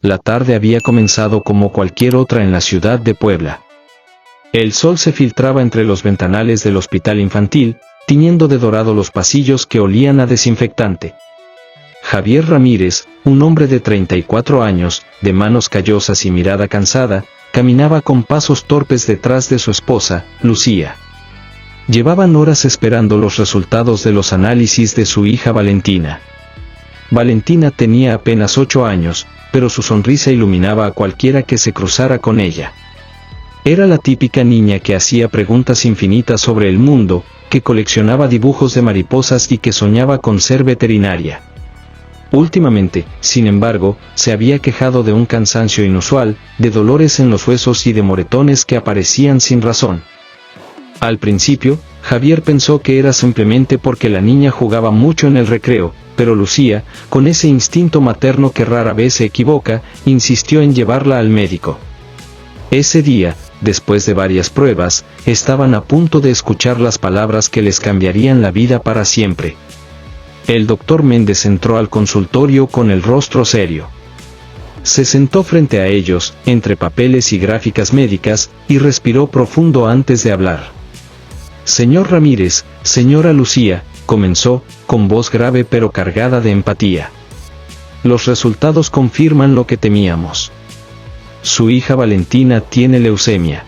La tarde había comenzado como cualquier otra en la ciudad de Puebla. El sol se filtraba entre los ventanales del hospital infantil, tiñendo de dorado los pasillos que olían a desinfectante. Javier Ramírez, un hombre de 34 años, de manos callosas y mirada cansada, caminaba con pasos torpes detrás de su esposa, Lucía. Llevaban horas esperando los resultados de los análisis de su hija Valentina. Valentina tenía apenas 8 años, pero su sonrisa iluminaba a cualquiera que se cruzara con ella. Era la típica niña que hacía preguntas infinitas sobre el mundo, que coleccionaba dibujos de mariposas y que soñaba con ser veterinaria. Últimamente, sin embargo, se había quejado de un cansancio inusual, de dolores en los huesos y de moretones que aparecían sin razón. Al principio, Javier pensó que era simplemente porque la niña jugaba mucho en el recreo, pero Lucía, con ese instinto materno que rara vez se equivoca, insistió en llevarla al médico. Ese día, después de varias pruebas, estaban a punto de escuchar las palabras que les cambiarían la vida para siempre. El doctor Méndez entró al consultorio con el rostro serio. Se sentó frente a ellos, entre papeles y gráficas médicas, y respiró profundo antes de hablar. «Señor Ramírez, señora Lucía», comenzó, con voz grave pero cargada de empatía. «Los resultados confirman lo que temíamos. Su hija Valentina tiene leucemia».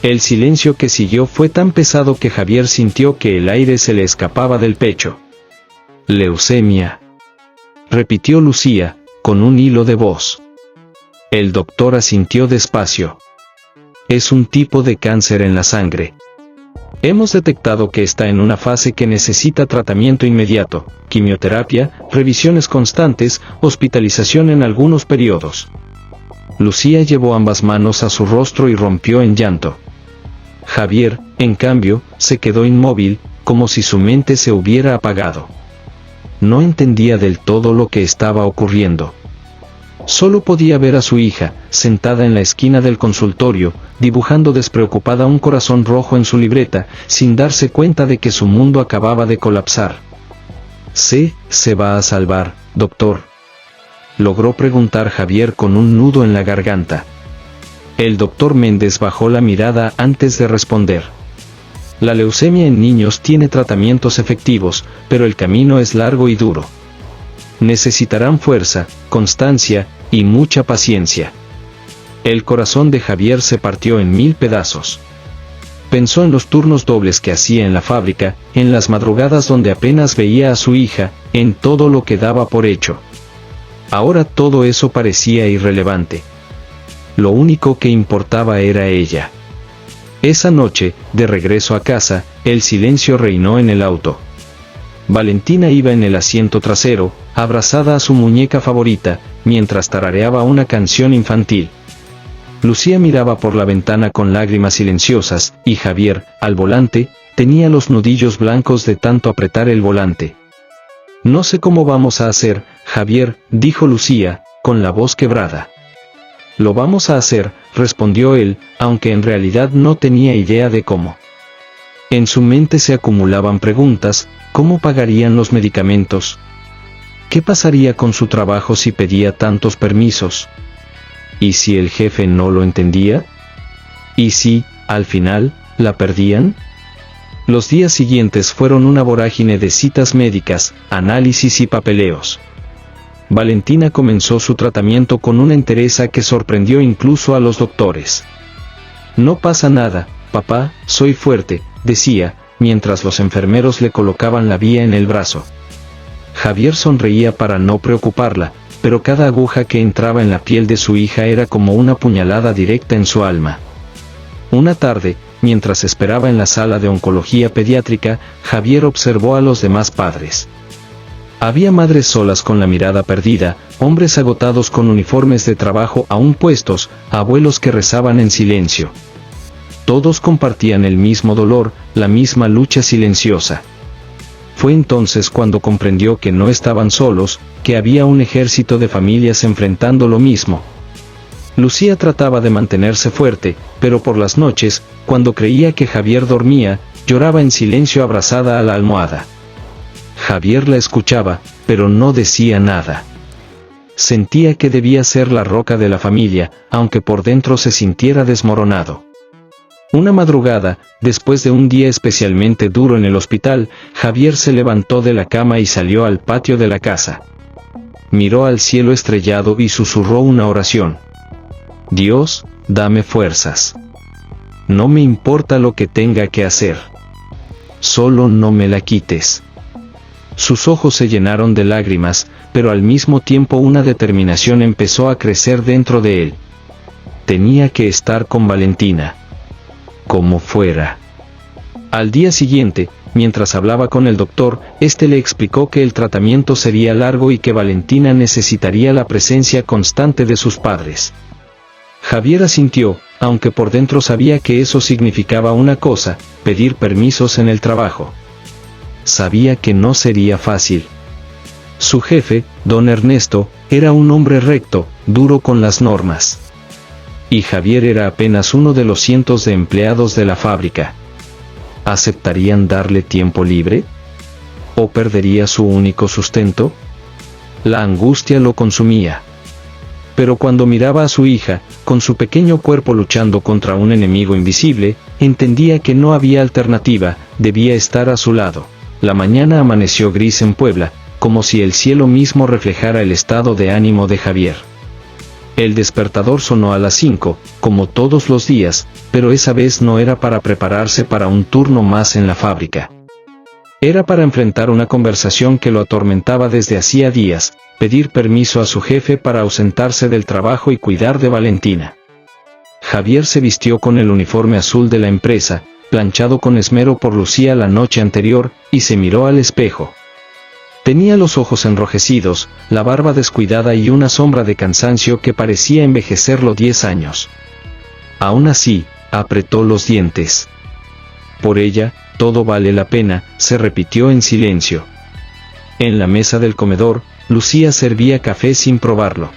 El silencio que siguió fue tan pesado que Javier sintió que el aire se le escapaba del pecho. «Leucemia», repitió Lucía, con un hilo de voz. El doctor asintió despacio. «Es un tipo de cáncer en la sangre. Hemos detectado que está en una fase que necesita tratamiento inmediato, quimioterapia, revisiones constantes, hospitalización en algunos periodos». Lucía llevó ambas manos a su rostro y rompió en llanto. Javier, en cambio, se quedó inmóvil, como si su mente se hubiera apagado. No entendía del todo lo que estaba ocurriendo. Solo podía ver a su hija, sentada en la esquina del consultorio, dibujando despreocupada un corazón rojo en su libreta, sin darse cuenta de que su mundo acababa de colapsar. ¿Se va a salvar, doctor?», logró preguntar Javier con un nudo en la garganta. El doctor Méndez bajó la mirada antes de responder. «La leucemia en niños tiene tratamientos efectivos, pero el camino es largo y duro. Necesitarán fuerza, constancia, y mucha paciencia». El corazón de Javier se partió en 1000 pedazos. Pensó en los turnos dobles que hacía en la fábrica, en las madrugadas donde apenas veía a su hija, en todo lo que daba por hecho. Ahora todo eso parecía irrelevante. Lo único que importaba era ella. Esa noche, de regreso a casa, el silencio reinó en el auto. Valentina iba en el asiento trasero, abrazada a su muñeca favorita, mientras tarareaba una canción infantil. Lucía miraba por la ventana con lágrimas silenciosas, y Javier, al volante, tenía los nudillos blancos de tanto apretar el volante. «No sé cómo vamos a hacer, Javier», dijo Lucía, con la voz quebrada. «Lo vamos a hacer», respondió él, aunque en realidad no tenía idea de cómo. En su mente se acumulaban preguntas: ¿cómo pagarían los medicamentos? ¿Qué pasaría con su trabajo si pedía tantos permisos? ¿Y si el jefe no lo entendía? ¿Y si, al final, la perdían? Los días siguientes fueron una vorágine de citas médicas, análisis y papeleos. Valentina comenzó su tratamiento con una entereza que sorprendió incluso a los doctores. «No pasa nada, papá, soy fuerte», decía, mientras los enfermeros le colocaban la vía en el brazo. Javier sonreía para no preocuparla, pero cada aguja que entraba en la piel de su hija era como una puñalada directa en su alma. Una tarde, mientras esperaba en la sala de oncología pediátrica, Javier observó a los demás padres. Había madres solas con la mirada perdida, hombres agotados con uniformes de trabajo aún puestos, abuelos que rezaban en silencio. Todos compartían el mismo dolor, la misma lucha silenciosa. Fue entonces cuando comprendió que no estaban solos, que había un ejército de familias enfrentando lo mismo. Lucía trataba de mantenerse fuerte, pero por las noches, cuando creía que Javier dormía, lloraba en silencio abrazada a la almohada. Javier la escuchaba, pero no decía nada. Sentía que debía ser la roca de la familia, aunque por dentro se sintiera desmoronado. Una madrugada, después de un día especialmente duro en el hospital, Javier se levantó de la cama y salió al patio de la casa. Miró al cielo estrellado y susurró una oración. Dios, dame fuerzas. No me importa lo que tenga que hacer. Solo no me la quites. Sus ojos se llenaron de lágrimas, pero al mismo tiempo una determinación empezó a crecer dentro de él. Tenía que estar con Valentina. Como fuera. Al día siguiente, mientras hablaba con el doctor, este le explicó que el tratamiento sería largo y que Valentina necesitaría la presencia constante de sus padres. Javier asintió, aunque por dentro sabía que eso significaba una cosa: pedir permisos en el trabajo. Sabía que no sería fácil. Su jefe, don Ernesto, era un hombre recto, duro con las normas. Y Javier era apenas uno de los cientos de empleados de la fábrica. ¿Aceptarían darle tiempo libre? ¿O perdería su único sustento? La angustia lo consumía. Pero cuando miraba a su hija, con su pequeño cuerpo luchando contra un enemigo invisible, entendía que no había alternativa, debía estar a su lado. La mañana amaneció gris en Puebla, como si el cielo mismo reflejara el estado de ánimo de Javier. El despertador sonó a las 5, como todos los días, pero esa vez no era para prepararse para un turno más en la fábrica. Era para enfrentar una conversación que lo atormentaba desde hacía días: pedir permiso a su jefe para ausentarse del trabajo y cuidar de Valentina. Javier se vistió con el uniforme azul de la empresa, planchado con esmero por Lucía la noche anterior, y se miró al espejo. Tenía los ojos enrojecidos, la barba descuidada y una sombra de cansancio que parecía envejecerlo 10 años. Aún así, apretó los dientes. Por ella, todo vale la pena, se repitió en silencio. En la mesa del comedor, Lucía servía café sin probarlo.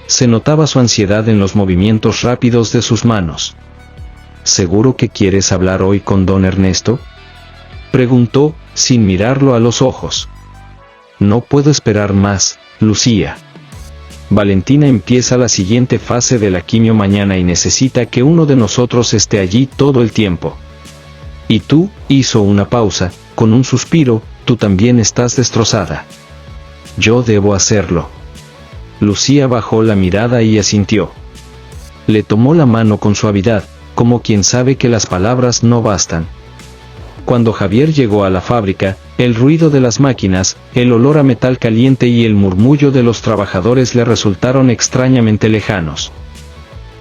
Se notaba su ansiedad en los movimientos rápidos de sus manos. ¿Seguro que quieres hablar hoy con don Ernesto?, preguntó, sin mirarlo a los ojos. No puedo esperar más, Lucía. Valentina empieza la siguiente fase de la quimio mañana y necesita que uno de nosotros esté allí todo el tiempo. Y tú, hizo una pausa, con un suspiro, tú también estás destrozada. Yo debo hacerlo. Lucía bajó la mirada y asintió. Le tomó la mano con suavidad, como quien sabe que las palabras no bastan. Cuando Javier llegó a la fábrica, el ruido de las máquinas, el olor a metal caliente y el murmullo de los trabajadores le resultaron extrañamente lejanos.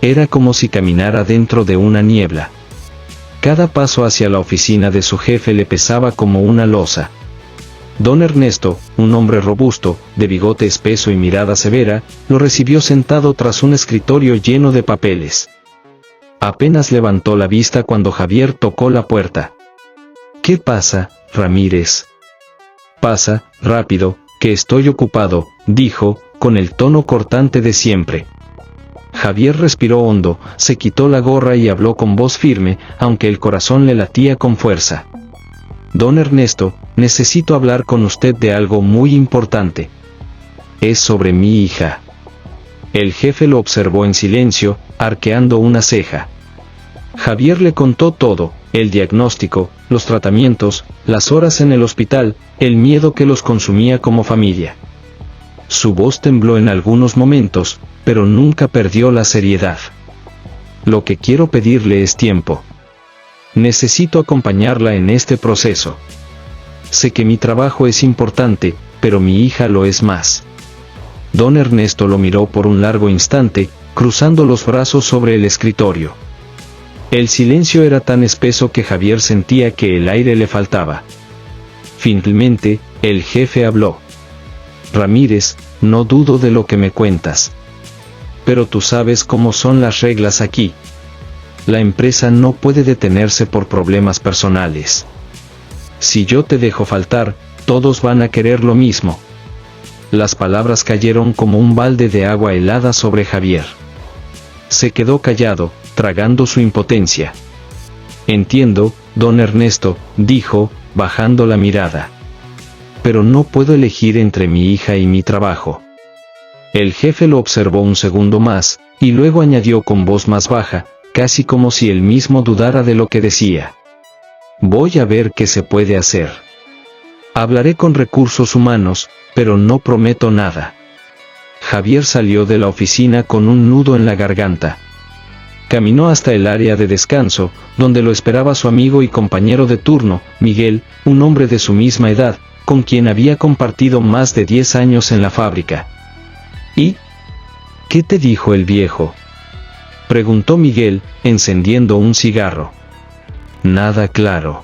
Era como si caminara dentro de una niebla. Cada paso hacia la oficina de su jefe le pesaba como una losa. Don Ernesto, un hombre robusto, de bigote espeso y mirada severa, lo recibió sentado tras un escritorio lleno de papeles. Apenas levantó la vista cuando Javier tocó la puerta. ¿Qué pasa, Ramírez? Pasa, rápido, que estoy ocupado, dijo, con el tono cortante de siempre. Javier respiró hondo, se quitó la gorra y habló con voz firme, aunque el corazón le latía con fuerza. Don Ernesto, necesito hablar con usted de algo muy importante. Es sobre mi hija. El jefe lo observó en silencio, arqueando una ceja. Javier le contó todo: el diagnóstico, los tratamientos, las horas en el hospital, el miedo que los consumía como familia. Su voz tembló en algunos momentos, pero nunca perdió la seriedad. Lo que quiero pedirle es tiempo. Necesito acompañarla en este proceso. Sé que mi trabajo es importante, pero mi hija lo es más. Don Ernesto lo miró por un largo instante, cruzando los brazos sobre el escritorio. El silencio era tan espeso que Javier sentía que el aire le faltaba. Finalmente, el jefe habló. Ramírez, no dudo de lo que me cuentas. Pero tú sabes cómo son las reglas aquí. La empresa no puede detenerse por problemas personales. Si yo te dejo faltar, todos van a querer lo mismo. Las palabras cayeron como un balde de agua helada sobre Javier. Se quedó callado, tragando su impotencia. Entiendo, don Ernesto, dijo, bajando la mirada. Pero no puedo elegir entre mi hija y mi trabajo. El jefe lo observó un segundo más, y luego añadió con voz más baja, casi como si él mismo dudara de lo que decía. Voy a ver qué se puede hacer. Hablaré con recursos humanos, pero no prometo nada. Javier salió de la oficina con un nudo en la garganta. Caminó hasta el área de descanso, donde lo esperaba su amigo y compañero de turno, Miguel, un hombre de su misma edad, con quien había compartido más de 10 años en la fábrica. ¿Y qué te dijo el viejo?, preguntó Miguel, encendiendo un cigarro. Nada claro.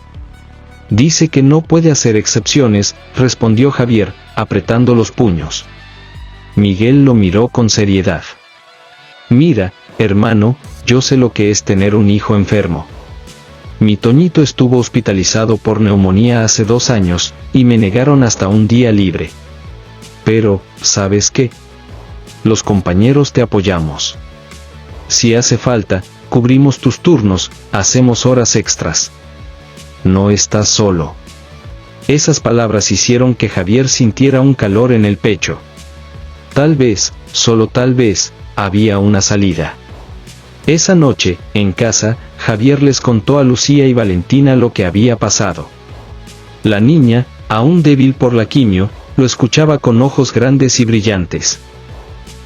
Dice que no puede hacer excepciones, respondió Javier, apretando los puños. Miguel lo miró con seriedad. Mira, hermano, yo sé lo que es tener un hijo enfermo. Mi Toñito estuvo hospitalizado por neumonía hace 2 años, y me negaron hasta un día libre. Pero, ¿sabes qué? Los compañeros te apoyamos. Si hace falta, cubrimos tus turnos, hacemos horas extras. No estás solo. Esas palabras hicieron que Javier sintiera un calor en el pecho. Tal vez, solo tal vez, había una salida. Esa noche, en casa, Javier les contó a Lucía y Valentina lo que había pasado. La niña, aún débil por la quimio, lo escuchaba con ojos grandes y brillantes.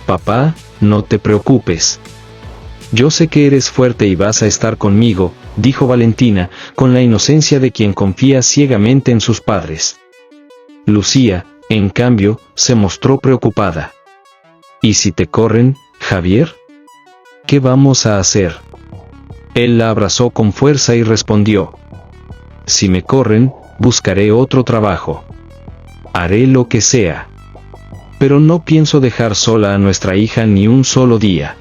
Papá, no te preocupes. Yo sé que eres fuerte y vas a estar conmigo, dijo Valentina, con la inocencia de quien confía ciegamente en sus padres. Lucía, en cambio, se mostró preocupada. ¿Y si te corren, Javier? ¿Qué vamos a hacer? Él la abrazó con fuerza y respondió. Si me corren, buscaré otro trabajo. Haré lo que sea. Pero no pienso dejar sola a nuestra hija ni un solo día.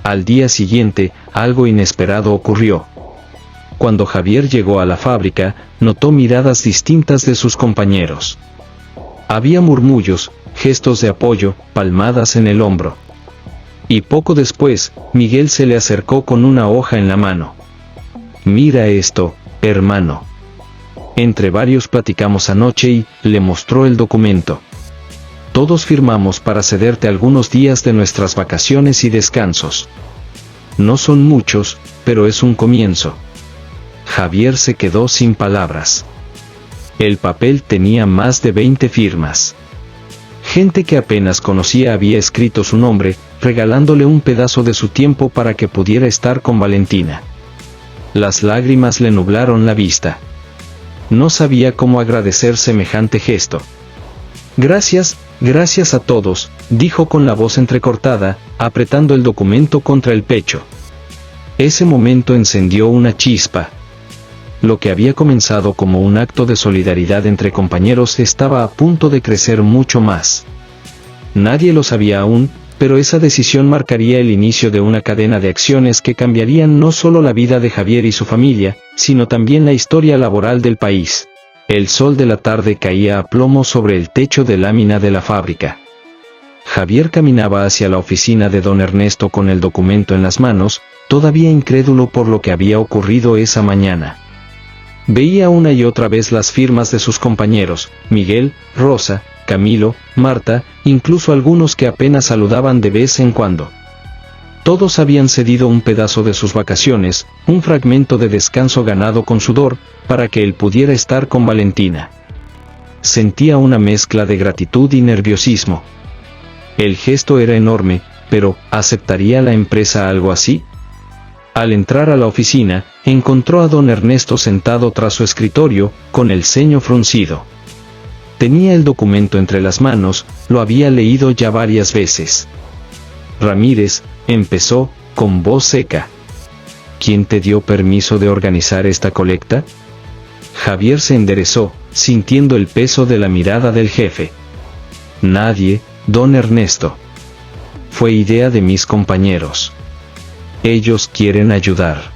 Al día siguiente, algo inesperado ocurrió. Cuando Javier llegó a la fábrica, notó miradas distintas de sus compañeros. Había murmullos, gestos de apoyo, palmadas en el hombro. Y poco después, Miguel se le acercó con una hoja en la mano. Mira esto, hermano. Entre varios platicamos anoche y le mostró el documento. Todos firmamos para cederte algunos días de nuestras vacaciones y descansos. No son muchos, pero es un comienzo. Javier se quedó sin palabras. El papel tenía más de 20 firmas. Gente que apenas conocía había escrito su nombre, regalándole un pedazo de su tiempo para que pudiera estar con Valentina. Las lágrimas le nublaron la vista. No sabía cómo agradecer semejante gesto. Gracias, gracias a todos, dijo con la voz entrecortada, apretando el documento contra el pecho. Ese momento encendió una chispa. Lo que había comenzado como un acto de solidaridad entre compañeros estaba a punto de crecer mucho más. Nadie lo sabía aún, pero esa decisión marcaría el inicio de una cadena de acciones que cambiarían no solo la vida de Javier y su familia, sino también la historia laboral del país. El sol de la tarde caía a plomo sobre el techo de lámina de la fábrica. Javier caminaba hacia la oficina de don Ernesto con el documento en las manos, todavía incrédulo por lo que había ocurrido esa mañana. Veía una y otra vez las firmas de sus compañeros, Miguel, Rosa, Camilo, Marta, incluso algunos que apenas saludaban de vez en cuando. Todos habían cedido un pedazo de sus vacaciones, un fragmento de descanso ganado con sudor, para que él pudiera estar con Valentina. Sentía una mezcla de gratitud y nerviosismo. El gesto era enorme, pero ¿aceptaría la empresa algo así? Al entrar a la oficina, encontró a don Ernesto sentado tras su escritorio, con el ceño fruncido. Tenía el documento entre las manos, lo había leído ya varias veces. Ramírez, empezó, con voz seca. ¿Quién te dio permiso de organizar esta colecta? Javier se enderezó, sintiendo el peso de la mirada del jefe. Nadie, don Ernesto. Fue idea de mis compañeros. Ellos quieren ayudar.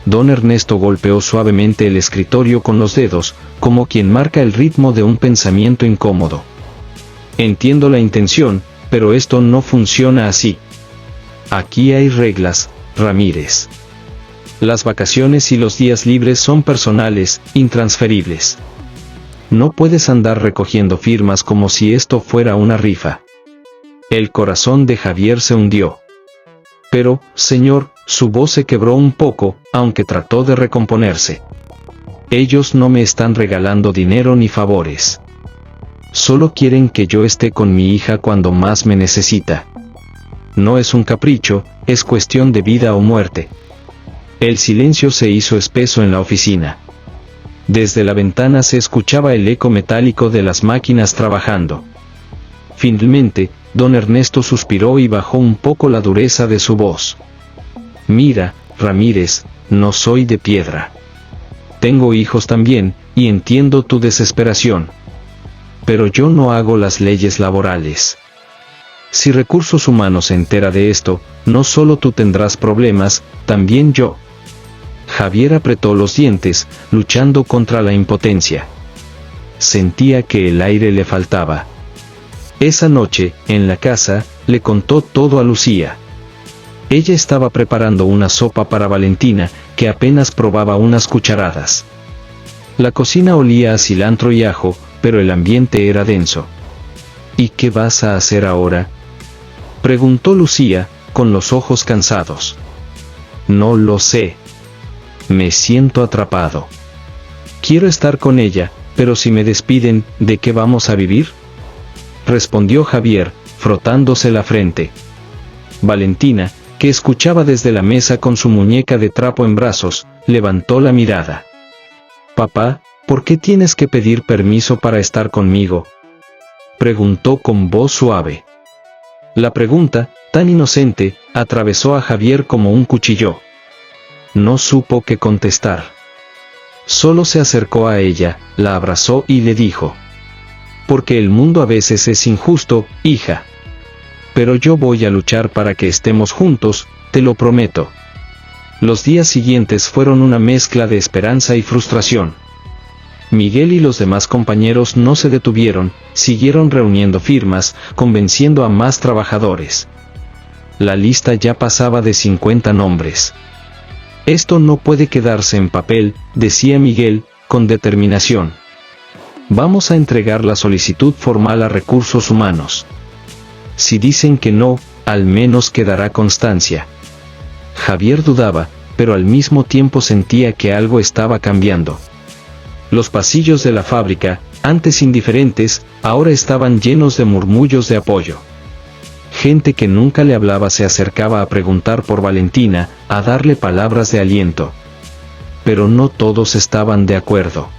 Don Ernesto golpeó suavemente el escritorio con los dedos, como quien marca el ritmo de un pensamiento incómodo. Entiendo la intención, pero esto no funciona así. Aquí hay reglas, Ramírez. Las vacaciones y los días libres son personales, intransferibles. No puedes andar recogiendo firmas como si esto fuera una rifa. El corazón de Javier se hundió. Pero, señor, su voz se quebró un poco, aunque trató de recomponerse. Ellos no me están regalando dinero ni favores. Solo quieren que yo esté con mi hija cuando más me necesita. No es un capricho, es cuestión de vida o muerte. El silencio se hizo espeso en la oficina. Desde la ventana se escuchaba el eco metálico de las máquinas trabajando. Finalmente, don Ernesto suspiró y bajó un poco la dureza de su voz. Mira, Ramírez, no soy de piedra. Tengo hijos también, y entiendo tu desesperación. Pero yo no hago las leyes laborales. Si Recursos Humanos se entera de esto, no solo tú tendrás problemas, también yo. Javier apretó los dientes, luchando contra la impotencia. Sentía que el aire le faltaba. Esa noche, en la casa, le contó todo a Lucía. Ella estaba preparando una sopa para Valentina, que apenas probaba unas cucharadas. La cocina olía a cilantro y ajo, pero el ambiente era denso. ¿Y qué vas a hacer ahora?, preguntó Lucía, con los ojos cansados. No lo sé. Me siento atrapado. Quiero estar con ella, pero si me despiden, ¿de qué vamos a vivir?, respondió Javier, frotándose la frente. Valentina, que escuchaba desde la mesa con su muñeca de trapo en brazos, levantó la mirada. Papá, ¿por qué tienes que pedir permiso para estar conmigo?, preguntó con voz suave. La pregunta, tan inocente, atravesó a Javier como un cuchillo. No supo qué contestar. Solo se acercó a ella, la abrazó y le dijo: porque el mundo a veces es injusto, hija. Pero yo voy a luchar para que estemos juntos, te lo prometo. Los días siguientes fueron una mezcla de esperanza y frustración. Miguel y los demás compañeros no se detuvieron, siguieron reuniendo firmas, convenciendo a más trabajadores. La lista ya pasaba de 50 nombres. Esto no puede quedarse en papel, decía Miguel, con determinación. Vamos a entregar la solicitud formal a Recursos Humanos. Si dicen que no, al menos quedará constancia. Javier dudaba, pero al mismo tiempo sentía que algo estaba cambiando. Los pasillos de la fábrica, antes indiferentes, ahora estaban llenos de murmullos de apoyo. Gente que nunca le hablaba se acercaba a preguntar por Valentina, a darle palabras de aliento. Pero no todos estaban de acuerdo.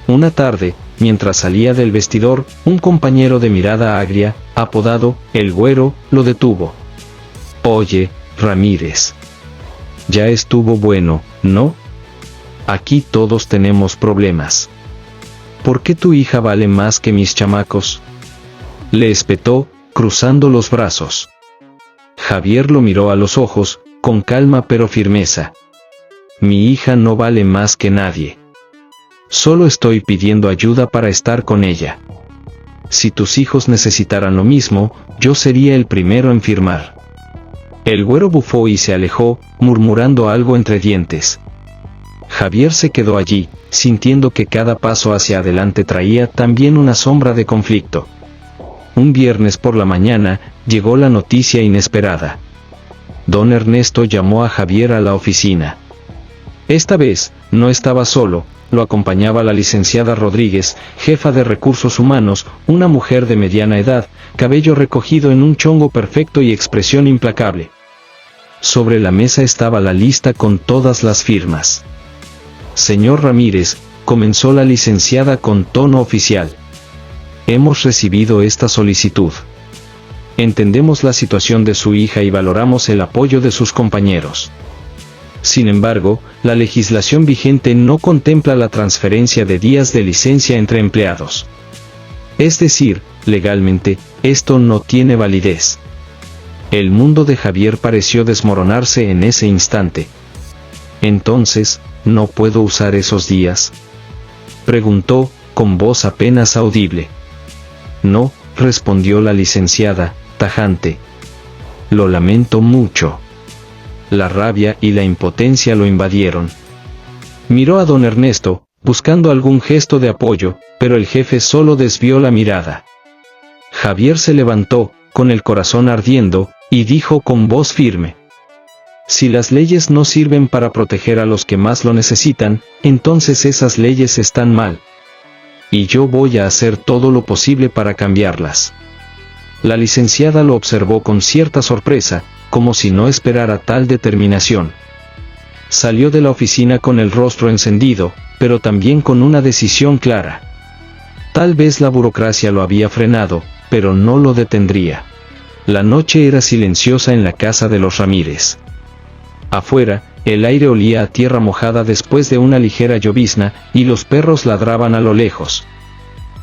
Una tarde, mientras salía del vestidor, un compañero de mirada agria, apodado El Güero, lo detuvo. Oye, Ramírez. Ya estuvo bueno, ¿no? Aquí todos tenemos problemas. ¿Por qué tu hija vale más que mis chamacos?, le espetó, cruzando los brazos. Javier lo miró a los ojos, con calma pero firmeza. Mi hija no vale más que nadie. Solo estoy pidiendo ayuda para estar con ella. Si tus hijos necesitaran lo mismo, yo sería el primero en firmar. El Güero bufó y se alejó, murmurando algo entre dientes. Javier se quedó allí, sintiendo que cada paso hacia adelante traía también una sombra de conflicto. Un viernes por la mañana, llegó la noticia inesperada. Don Ernesto llamó a Javier a la oficina. Esta vez, no estaba solo, lo acompañaba la licenciada Rodríguez, jefa de Recursos Humanos, una mujer de mediana edad, cabello recogido en un chongo perfecto y expresión implacable. Sobre la mesa estaba la lista con todas las firmas. Señor Ramírez, comenzó la licenciada con tono oficial. Hemos recibido esta solicitud. Entendemos la situación de su hija y valoramos el apoyo de sus compañeros. Sin embargo, la legislación vigente no contempla la transferencia de días de licencia entre empleados. Es decir, legalmente, esto no tiene validez. El mundo de Javier pareció desmoronarse en ese instante. Entonces, ¿no puedo usar esos días?, preguntó, con voz apenas audible. No, respondió la licenciada, tajante. Lo lamento mucho. La rabia y la impotencia lo invadieron. Miró a don Ernesto, buscando algún gesto de apoyo, pero el jefe solo desvió la mirada. Javier se levantó, con el corazón ardiendo, y dijo con voz firme: si las leyes no sirven para proteger a los que más lo necesitan, entonces esas leyes están mal. Y yo voy a hacer todo lo posible para cambiarlas. La licenciada lo observó con cierta sorpresa, como si no esperara tal determinación. Salió de la oficina con el rostro encendido, pero también con una decisión clara. Tal vez la burocracia lo había frenado, pero no lo detendría. La noche era silenciosa en la casa de los Ramírez. Afuera, el aire olía a tierra mojada después de una ligera llovizna, y los perros ladraban a lo lejos.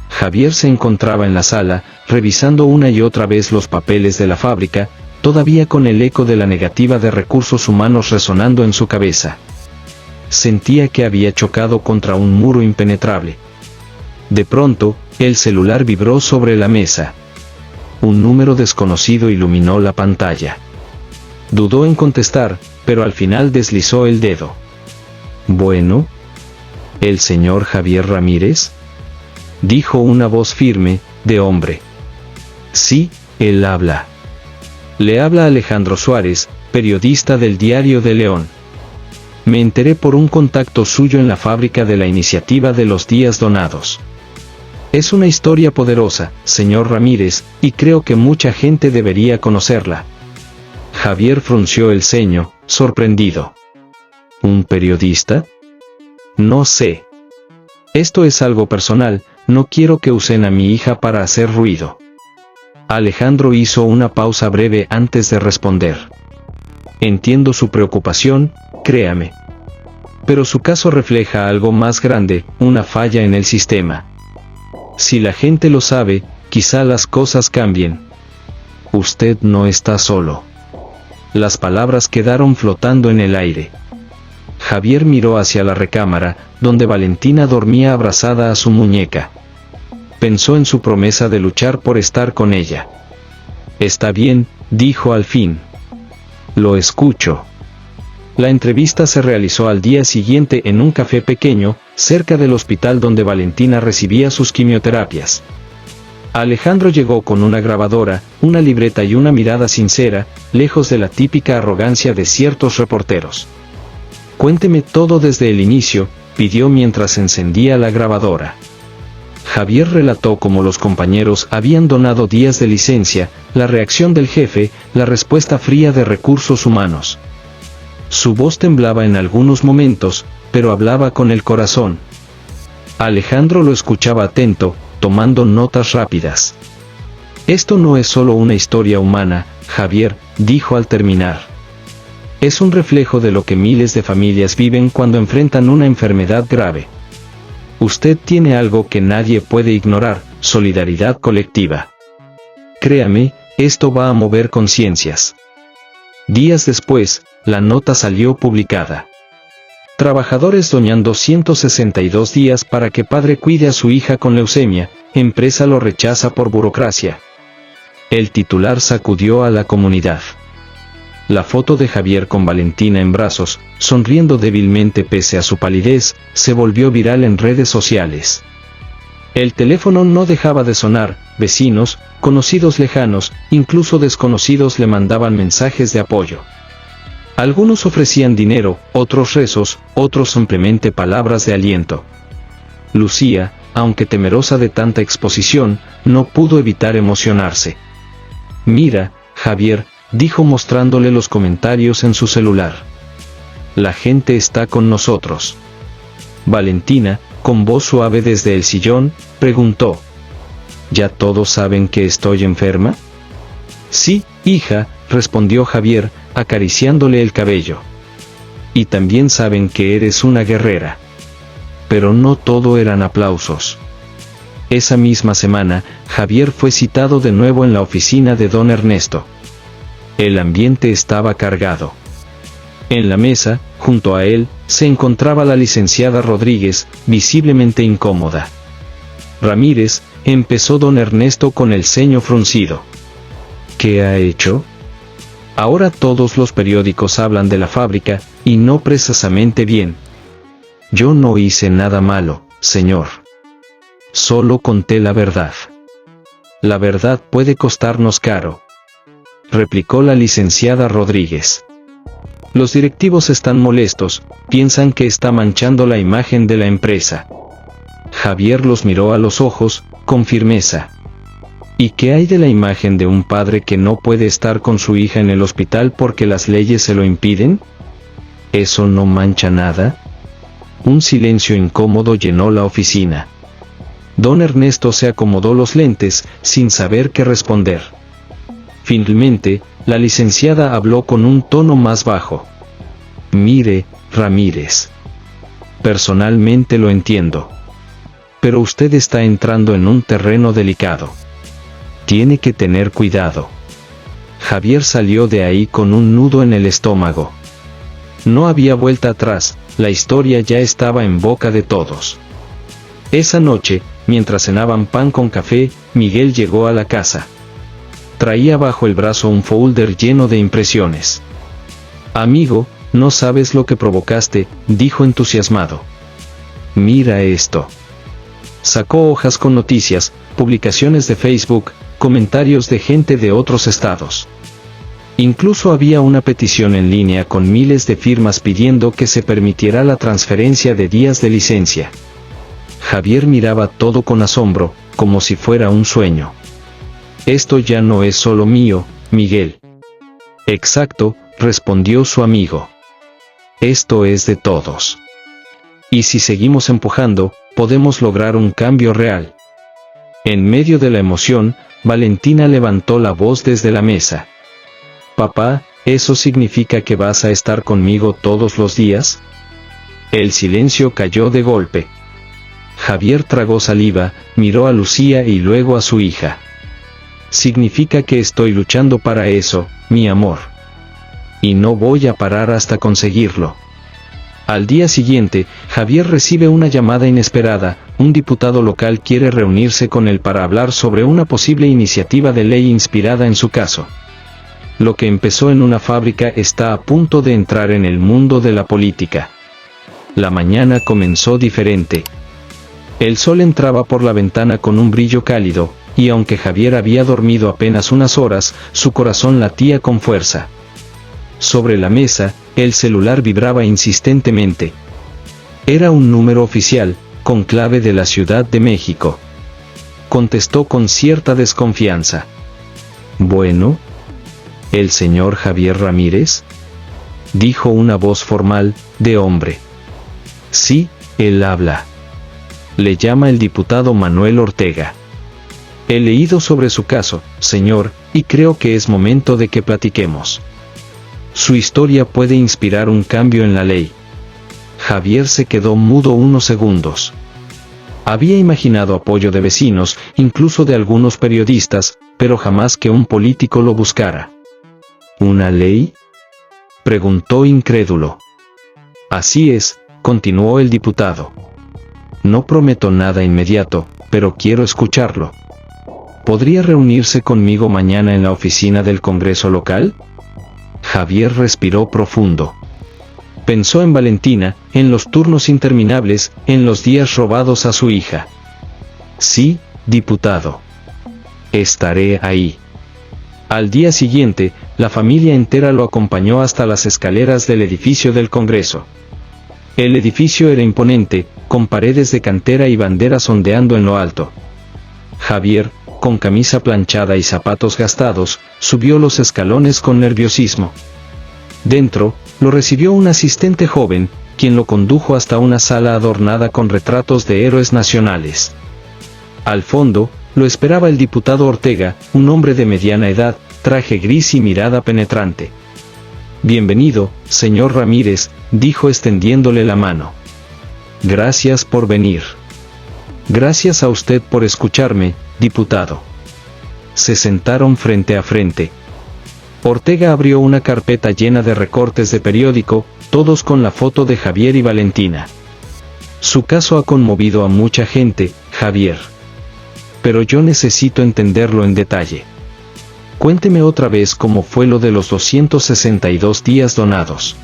Javier se encontraba en la sala, revisando una y otra vez los papeles de la fábrica, todavía con el eco de la negativa de recursos humanos resonando en su cabeza. Sentía que había chocado contra un muro impenetrable. De pronto, el celular vibró sobre la mesa. Un número desconocido iluminó la pantalla. Dudó en contestar, pero al final deslizó el dedo. Bueno, ¿el señor Javier Ramírez?, dijo una voz firme, de hombre. Sí, él habla. Le habla Alejandro Suárez, periodista del Diario de León. Me enteré por un contacto suyo en la fábrica de la Iniciativa de los Días Donados. Es una historia poderosa, señor Ramírez, y creo que mucha gente debería conocerla. Javier frunció el ceño, sorprendido. ¿Un periodista? No sé. Esto es algo personal, no quiero que usen a mi hija para hacer ruido. Alejandro hizo una pausa breve antes de responder. Entiendo su preocupación, créame. Pero su caso refleja algo más grande, una falla en el sistema. Si la gente lo sabe, quizá las cosas cambien. Usted no está solo. Las palabras quedaron flotando en el aire. Javier miró hacia la recámara, donde Valentina dormía abrazada a su muñeca. Pensó en su promesa de luchar por estar con ella. Está bien, dijo al fin. Lo escucho. La entrevista se realizó al día siguiente en un café pequeño, cerca del hospital donde Valentina recibía sus quimioterapias. Alejandro llegó con una grabadora, una libreta y una mirada sincera, lejos de la típica arrogancia de ciertos reporteros. Cuénteme todo desde el inicio, pidió mientras encendía la grabadora. Javier relató cómo los compañeros habían donado días de licencia, la reacción del jefe, la respuesta fría de recursos humanos. Su voz temblaba en algunos momentos, pero hablaba con el corazón. Alejandro lo escuchaba atento, tomando notas rápidas. Esto no es solo una historia humana, Javier, dijo al terminar. Es un reflejo de lo que miles de familias viven cuando enfrentan una enfermedad grave. Usted tiene algo que nadie puede ignorar, solidaridad colectiva. Créame, esto va a mover conciencias. Días después, la nota salió publicada. Trabajadores donan 262 días para que padre cuide a su hija con leucemia, empresa lo rechaza por burocracia. El titular sacudió a la comunidad. La foto de Javier con Valentina en brazos, sonriendo débilmente pese a su palidez, se volvió viral en redes sociales. El teléfono no dejaba de sonar, vecinos, conocidos lejanos, incluso desconocidos le mandaban mensajes de apoyo. Algunos ofrecían dinero, otros rezos, otros simplemente palabras de aliento. Lucía, aunque temerosa de tanta exposición, no pudo evitar emocionarse. Mira, Javier, dijo mostrándole los comentarios en su celular. La gente está con nosotros. Valentina, con voz suave desde el sillón, preguntó. ¿Ya todos saben que estoy enferma? Sí, hija, respondió Javier, acariciándole el cabello. Y también saben que eres una guerrera. Pero no todo eran aplausos. Esa misma semana, Javier fue citado de nuevo en la oficina de don Ernesto. El ambiente estaba cargado. En la mesa, junto a él, se encontraba la licenciada Rodríguez, visiblemente incómoda. Ramírez, empezó don Ernesto con el ceño fruncido. ¿Qué ha hecho? Ahora todos los periódicos hablan de la fábrica, y no precisamente bien. Yo no hice nada malo, señor. Solo conté la verdad. La verdad puede costarnos caro. replicó la licenciada Rodríguez. Los directivos están molestos, piensan que está manchando la imagen de la empresa. Javier los miró a los ojos, con firmeza. ¿Y qué hay de la imagen de un padre que no puede estar con su hija en el hospital porque las leyes se lo impiden? ¿Eso no mancha nada? Un silencio incómodo llenó la oficina. Don Ernesto se acomodó los lentes, sin saber qué responder. Finalmente, la licenciada habló con un tono más bajo. Mire, Ramírez. Personalmente lo entiendo. Pero usted está entrando en un terreno delicado. Tiene que tener cuidado. Javier salió de ahí con un nudo en el estómago. No había vuelta atrás, la historia ya estaba en boca de todos. Esa noche, mientras cenaban pan con café, Miguel llegó a la casa. Traía bajo el brazo un folder lleno de impresiones. Amigo, no sabes lo que provocaste, dijo entusiasmado. Mira esto. Sacó hojas con noticias, publicaciones de Facebook, comentarios de gente de otros estados. Incluso había una petición en línea con miles de firmas pidiendo que se permitiera la transferencia de días de licencia. Javier miraba todo con asombro, como si fuera un sueño. Esto ya no es solo mío, Miguel. Exacto, respondió su amigo. Esto es de todos. Y si seguimos empujando, podemos lograr un cambio real. En medio de la emoción, Valentina levantó la voz desde la mesa. Papá, ¿eso significa que vas a estar conmigo todos los días? El silencio cayó de golpe. Javier tragó saliva, miró a Lucía y luego a su hija. Significa que estoy luchando para eso, mi amor. Y no voy a parar hasta conseguirlo. Al día siguiente, Javier recibe una llamada inesperada. Un diputado local quiere reunirse con él para hablar sobre una posible iniciativa de ley inspirada en su caso. Lo que empezó en una fábrica está a punto de entrar en el mundo de la política. La mañana comenzó diferente. El sol entraba por la ventana con un brillo cálido, y aunque Javier había dormido apenas unas horas, su corazón latía con fuerza. Sobre la mesa, el celular vibraba insistentemente. Era un número oficial, con clave de la Ciudad de México. Contestó con cierta desconfianza. Bueno, ¿el señor Javier Ramírez? Dijo una voz formal, de hombre. Sí, él habla. Le llama el diputado Manuel Ortega. He leído sobre su caso, señor, y creo que es momento de que platiquemos. Su historia puede inspirar un cambio en la ley. Javier se quedó mudo unos segundos. Había imaginado apoyo de vecinos, incluso de algunos periodistas, pero jamás que un político lo buscara. ¿Una ley?, preguntó incrédulo. Así es, continuó el diputado. No prometo nada inmediato, pero quiero escucharlo. ¿Podría reunirse conmigo mañana en la oficina del Congreso local? Javier respiró profundo. Pensó en Valentina, en los turnos interminables, en los días robados a su hija. Sí, diputado. Estaré ahí. Al día siguiente, la familia entera lo acompañó hasta las escaleras del edificio del Congreso. El edificio era imponente, con paredes de cantera y banderas ondeando en lo alto. Javier, con camisa planchada y zapatos gastados, subió los escalones con nerviosismo. Dentro, lo recibió un asistente joven, quien lo condujo hasta una sala adornada con retratos de héroes nacionales. Al fondo, lo esperaba el diputado Ortega, un hombre de mediana edad, traje gris y mirada penetrante. Bienvenido, señor Ramírez, dijo extendiéndole la mano. Gracias por venir. Gracias a usted por escucharme, diputado. Se sentaron frente a frente. Ortega abrió una carpeta llena de recortes de periódico, todos con la foto de Javier y Valentina. Su caso ha conmovido a mucha gente, Javier. Pero yo necesito entenderlo en detalle. Cuénteme otra vez cómo fue lo de los 262 días donados.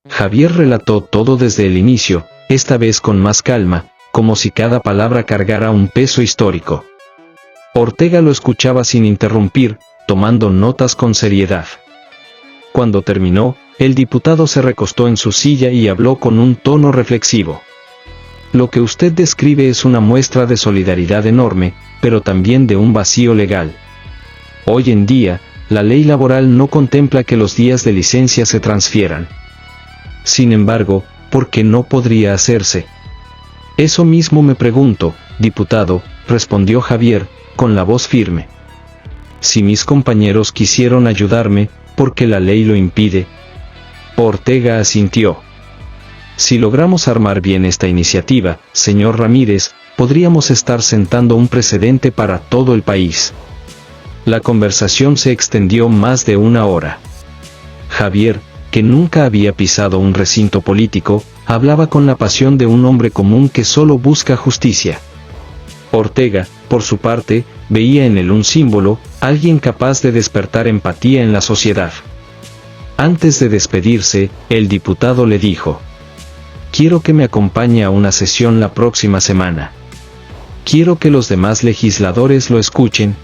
Javier relató todo desde el inicio, esta vez con más calma, como si cada palabra cargara un peso histórico. Ortega lo escuchaba sin interrumpir, tomando notas con seriedad. Cuando terminó, el diputado se recostó en su silla y habló con un tono reflexivo. Lo que usted describe es una muestra de solidaridad enorme, pero también de un vacío legal. Hoy en día, la ley laboral no contempla que los días de licencia se transfieran. Sin embargo, ¿por qué no podría hacerse? Eso mismo me pregunto, diputado, respondió Javier, con la voz firme. Si mis compañeros quisieron ayudarme, ¿por qué la ley lo impide? Ortega asintió. Si logramos armar bien esta iniciativa, señor Ramírez, podríamos estar sentando un precedente para todo el país. La conversación se extendió más de una hora. Javier, que nunca había pisado un recinto político, hablaba con la pasión de un hombre común que solo busca justicia. Ortega, por su parte, veía en él un símbolo, alguien capaz de despertar empatía en la sociedad. Antes de despedirse, el diputado le dijo: quiero que me acompañe a una sesión la próxima semana. Quiero que los demás legisladores lo escuchen.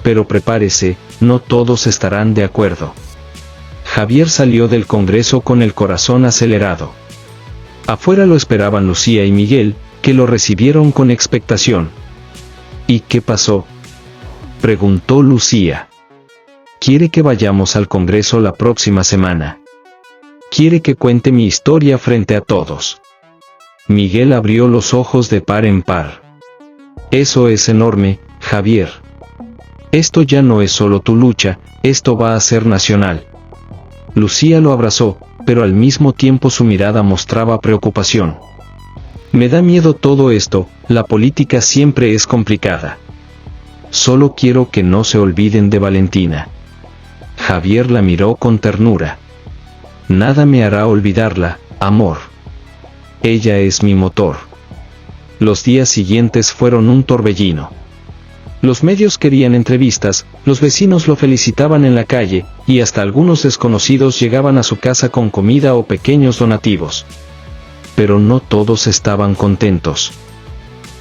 Pero prepárese, no todos estarán de acuerdo. Javier salió del Congreso con el corazón acelerado. Afuera lo esperaban Lucía y Miguel, que lo recibieron con expectación. ¿Y qué pasó?, preguntó Lucía. Quiere que vayamos al Congreso la próxima semana. Quiere que cuente mi historia frente a todos. Miguel abrió los ojos de par en par. Eso es enorme, Javier. Esto ya no es solo tu lucha, esto va a ser nacional. Lucía lo abrazó, pero al mismo tiempo su mirada mostraba preocupación. Me da miedo todo esto, la política siempre es complicada. Solo quiero que no se olviden de Valentina. Javier la miró con ternura. Nada me hará olvidarla, amor. Ella es mi motor. Los días siguientes fueron un torbellino. Los medios querían entrevistas, los vecinos lo felicitaban en la calle, y hasta algunos desconocidos llegaban a su casa con comida o pequeños donativos. Pero no todos estaban contentos.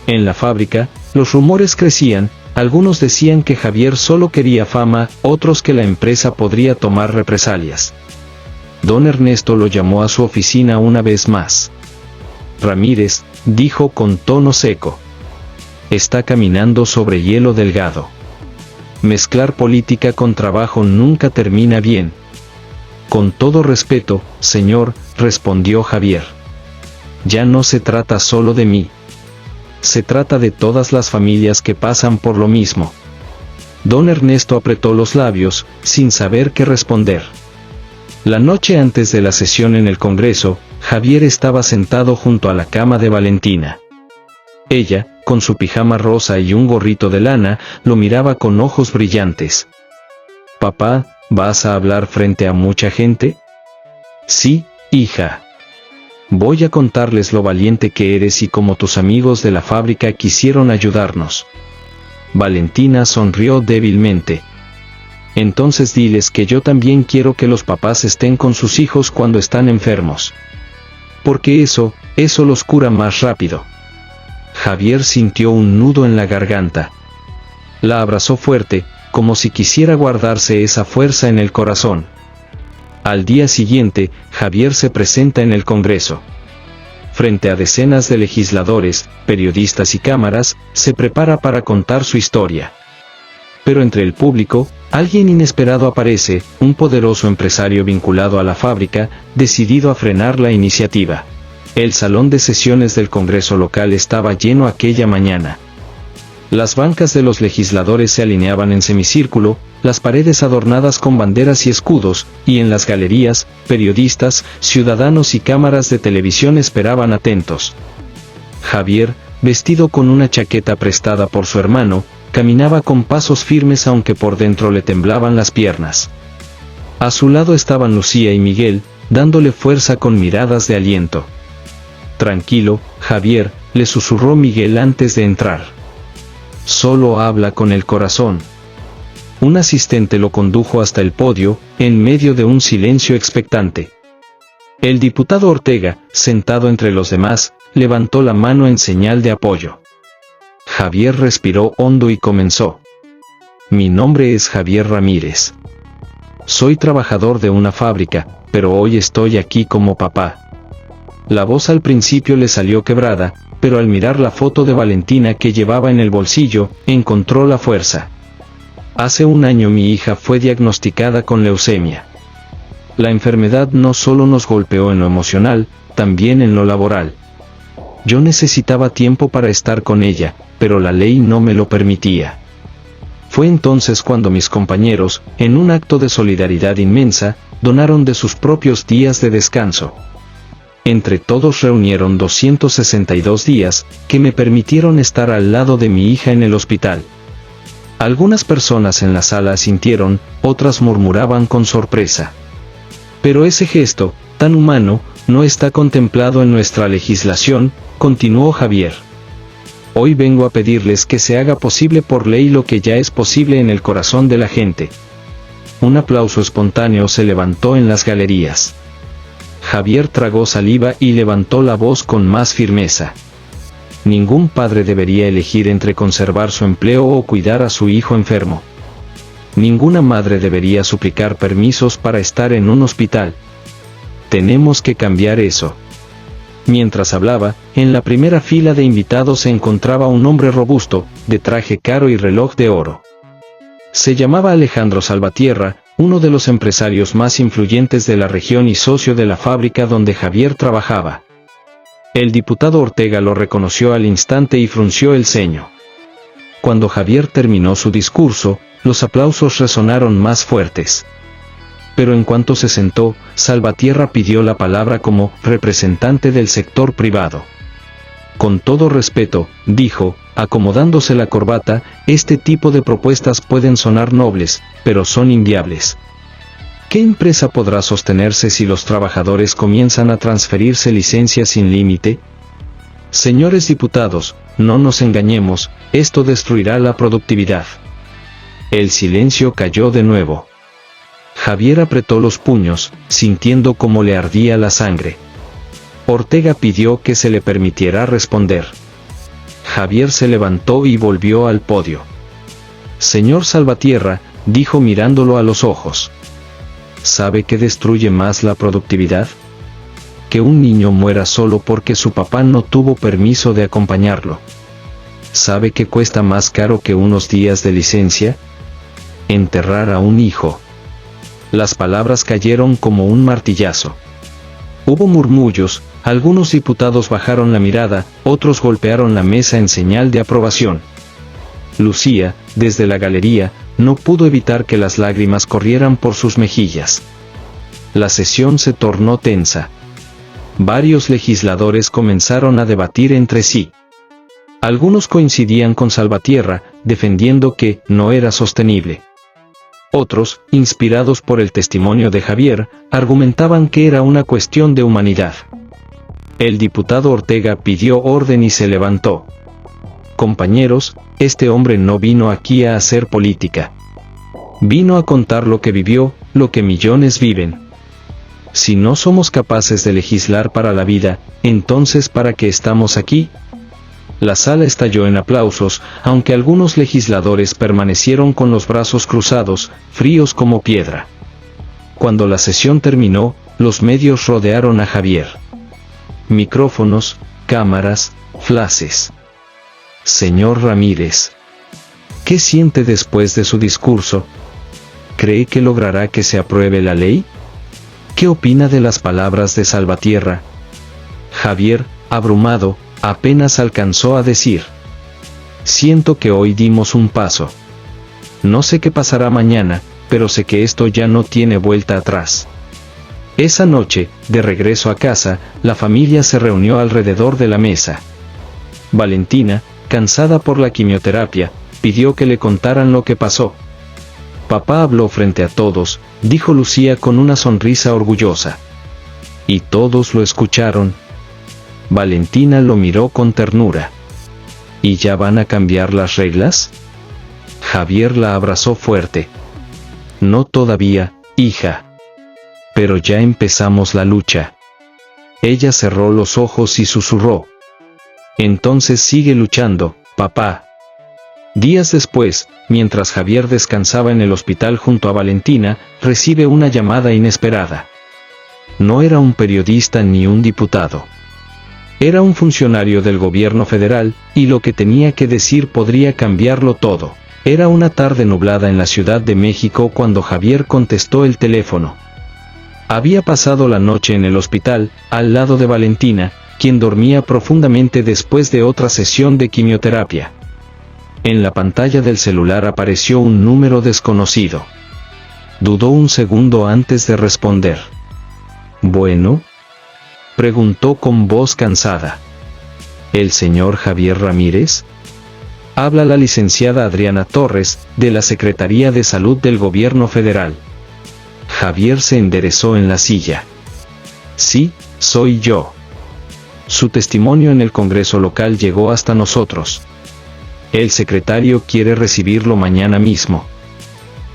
En la fábrica, los rumores crecían, algunos decían que Javier solo quería fama, otros que la empresa podría tomar represalias. Don Ernesto lo llamó a su oficina una vez más. Ramírez, dijo con tono seco. Está caminando sobre hielo delgado. Mezclar política con trabajo nunca termina bien. Con todo respeto, señor, respondió Javier. Ya no se trata solo de mí. Se trata de todas las familias que pasan por lo mismo. Don Ernesto apretó los labios, sin saber qué responder. La noche antes de la sesión en el Congreso, Javier estaba sentado junto a la cama de Valentina. Ella, con su pijama rosa y un gorrito de lana, lo miraba con ojos brillantes. «Papá, ¿vas a hablar frente a mucha gente?» «Sí, hija. Voy a contarles lo valiente que eres y cómo tus amigos de la fábrica quisieron ayudarnos». Valentina sonrió débilmente. «Entonces diles que yo también quiero que los papás estén con sus hijos cuando están enfermos. Porque eso los cura más rápido». Javier sintió un nudo en la garganta. La abrazó fuerte, como si quisiera guardarse esa fuerza en el corazón. Al día siguiente, Javier se presenta en el Congreso. Frente a decenas de legisladores, periodistas y cámaras, se prepara para contar su historia. Pero entre el público, alguien inesperado aparece, un poderoso empresario vinculado a la fábrica, decidido a frenar la iniciativa. El salón de sesiones del Congreso local estaba lleno aquella mañana. Las bancas de los legisladores se alineaban en semicírculo, las paredes adornadas con banderas y escudos, y en las galerías, periodistas, ciudadanos y cámaras de televisión esperaban atentos. Javier, vestido con una chaqueta prestada por su hermano, caminaba con pasos firmes aunque por dentro le temblaban las piernas. A su lado estaban Lucía y Miguel, dándole fuerza con miradas de aliento. «Tranquilo, Javier», le susurró Miguel antes de entrar. «Solo habla con el corazón». Un asistente lo condujo hasta el podio, en medio de un silencio expectante. El diputado Ortega, sentado entre los demás, levantó la mano en señal de apoyo. Javier respiró hondo y comenzó. Mi nombre es Javier Ramírez. Soy trabajador de una fábrica, pero hoy estoy aquí como papá. La voz al principio le salió quebrada, pero al mirar la foto de Valentina que llevaba en el bolsillo, encontró la fuerza. Hace un año mi hija fue diagnosticada con leucemia. La enfermedad no solo nos golpeó en lo emocional, también en lo laboral. Yo necesitaba tiempo para estar con ella, pero la ley no me lo permitía. Fue entonces cuando mis compañeros, en un acto de solidaridad inmensa, donaron de sus propios días de descanso. Entre todos reunieron 262 días, que me permitieron estar al lado de mi hija en el hospital. Algunas personas en la sala asintieron, otras murmuraban con sorpresa. Pero ese gesto, tan humano, no está contemplado en nuestra legislación, continuó Javier. Hoy vengo a pedirles que se haga posible por ley lo que ya es posible en el corazón de la gente. Un aplauso espontáneo se levantó en las galerías. Javier tragó saliva y levantó la voz con más firmeza. Ningún padre debería elegir entre conservar su empleo o cuidar a su hijo enfermo. Ninguna madre debería suplicar permisos para estar en un hospital. Tenemos que cambiar eso. Mientras hablaba, en la primera fila de invitados se encontraba un hombre robusto, de traje caro y reloj de oro. Se llamaba Alejandro Salvatierra, uno de los empresarios más influyentes de la región y socio de la fábrica donde Javier trabajaba. El diputado Ortega lo reconoció al instante y frunció el ceño. Cuando Javier terminó su discurso, los aplausos resonaron más fuertes. Pero en cuanto se sentó, Salvatierra pidió la palabra como representante del sector privado. Con todo respeto, dijo, acomodándose la corbata, este tipo de propuestas pueden sonar nobles, pero son inviables. ¿Qué empresa podrá sostenerse si los trabajadores comienzan a transferirse licencias sin límite? Señores diputados, no nos engañemos, esto destruirá la productividad. El silencio cayó de nuevo. Javier apretó los puños, sintiendo cómo le ardía la sangre. Ortega pidió que se le permitiera responder. Javier se levantó y volvió al podio. Señor Salvatierra, dijo mirándolo a los ojos. ¿Sabe qué destruye más la productividad? Que un niño muera solo porque su papá no tuvo permiso de acompañarlo. ¿Sabe qué cuesta más caro que unos días de licencia? Enterrar a un hijo. Las palabras cayeron como un martillazo. Hubo murmullos, algunos diputados bajaron la mirada, otros golpearon la mesa en señal de aprobación. Lucía, desde la galería, no pudo evitar que las lágrimas corrieran por sus mejillas. La sesión se tornó tensa. Varios legisladores comenzaron a debatir entre sí. Algunos coincidían con Salvatierra, defendiendo que no era sostenible. Otros, inspirados por el testimonio de Javier, argumentaban que era una cuestión de humanidad. El diputado Ortega pidió orden y se levantó. Compañeros, este hombre no vino aquí a hacer política. Vino a contar lo que vivió, lo que millones viven. Si no somos capaces de legislar para la vida, entonces ¿para qué estamos aquí? La sala estalló en aplausos, aunque algunos legisladores permanecieron con los brazos cruzados, fríos como piedra. Cuando la sesión terminó, los medios rodearon a Javier. Micrófonos, cámaras, flashes. Señor Ramírez, ¿qué siente después de su discurso? ¿Cree que logrará que se apruebe la ley? ¿Qué opina de las palabras de Salvatierra? Javier, abrumado, apenas alcanzó a decir: siento que hoy dimos un paso. No sé qué pasará mañana, pero sé que esto ya no tiene vuelta atrás. Esa noche, de regreso a casa, la familia se reunió alrededor de la mesa. Valentina, cansada por la quimioterapia, pidió que le contaran lo que pasó. Papá habló frente a todos, dijo Lucía con una sonrisa orgullosa. Y todos lo escucharon. Valentina lo miró con ternura. ¿Y ya van a cambiar las reglas? Javier la abrazó fuerte. No todavía, hija. Pero ya empezamos la lucha. Ella cerró los ojos y susurró: entonces sigue luchando, papá. Días después, mientras Javier descansaba en el hospital junto a Valentina, recibe una llamada inesperada. No era un periodista ni un diputado. Era un funcionario del gobierno federal, y lo que tenía que decir podría cambiarlo todo. Era una tarde nublada en la Ciudad de México cuando Javier contestó el teléfono. Había pasado la noche en el hospital, al lado de Valentina, quien dormía profundamente después de otra sesión de quimioterapia. En la pantalla del celular apareció un número desconocido. Dudó un segundo antes de responder. «¿Bueno?», preguntó con voz cansada. «¿El señor Javier Ramírez?». Habla la licenciada Adriana Torres, de la Secretaría de Salud del Gobierno Federal. Javier se enderezó en la silla. «Sí, soy yo. Su testimonio en el Congreso local llegó hasta nosotros. El secretario quiere recibirlo mañana mismo.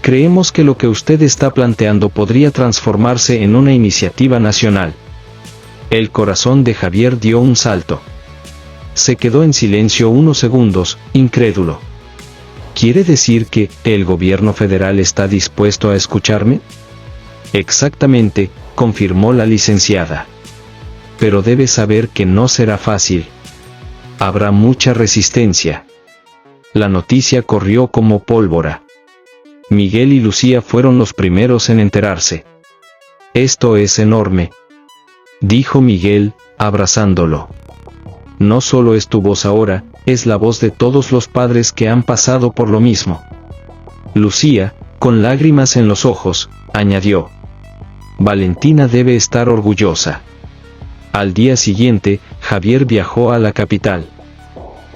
Creemos que lo que usted está planteando podría transformarse en una iniciativa nacional». El corazón de Javier dio un salto. Se quedó en silencio unos segundos, incrédulo. ¿Quiere decir que el gobierno federal está dispuesto a escucharme? Exactamente, confirmó la licenciada. Pero debe saber que no será fácil. Habrá mucha resistencia. La noticia corrió como pólvora. Miguel y Lucía fueron los primeros en enterarse. «Esto es enorme», dijo Miguel, abrazándolo. «No solo es tu voz ahora, es la voz de todos los padres que han pasado por lo mismo». Lucía, con lágrimas en los ojos, añadió: «Valentina debe estar orgullosa». Al día siguiente, Javier viajó a la capital.